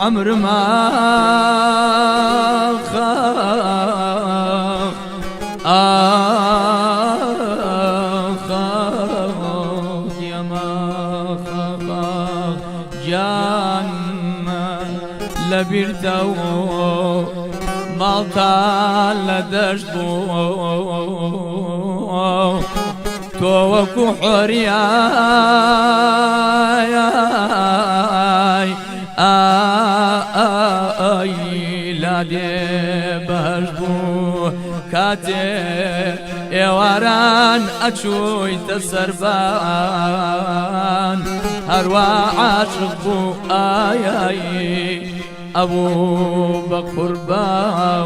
عمر ما خاف يا ما خاف جانا لبيرتو مالتا لدشتو توكو حرياي لا دي بهجبو كاتي ايواران اچوي تسربان هروا عاشق بو ابو بقربان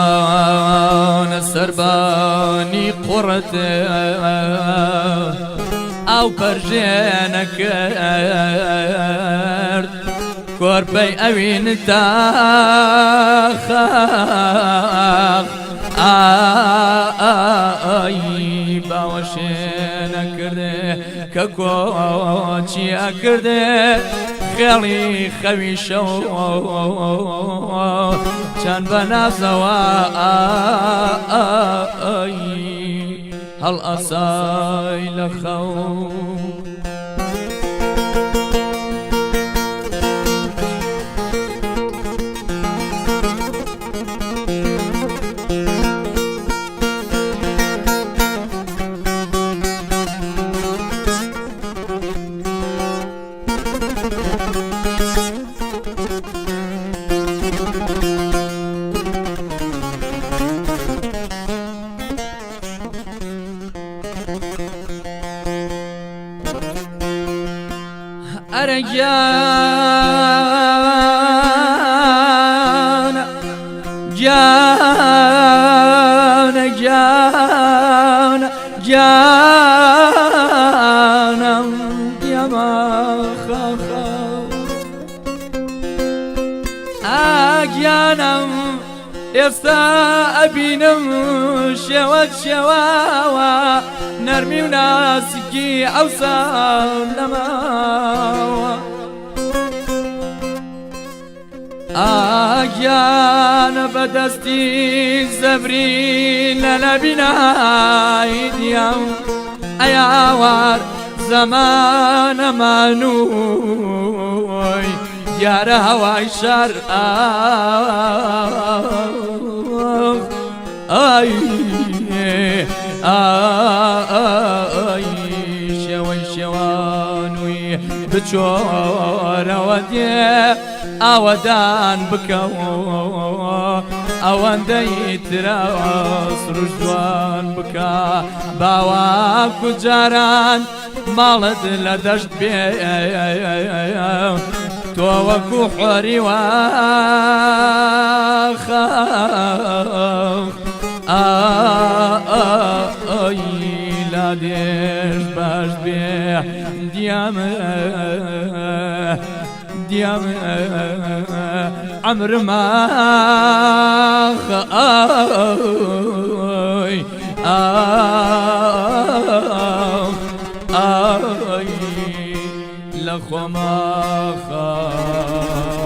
أرجان السرباني قرت أو برجانك كوربي أوين تاخاخ باوشينك ككوتشي أكرده خيالي خويشو كان بنازوا هل أصايل خو أرجانا جانا جانا جانا يا ما خاخا أجانا يستا أبينم شوات شواوا نرمي وناسكي أوسان لما أجانا بدستي زبري للبنا إيديام أيوار زمان مانوي يا رهواي شر شوي شوانوي بچورا ودي اودان بكو اوان ديت راس رجوان بكا باواك جاران مالد لدشت بي توكو حوري واخاخ لا ديش باش بيه ديام عمر ما خاوي لخو ما خاوي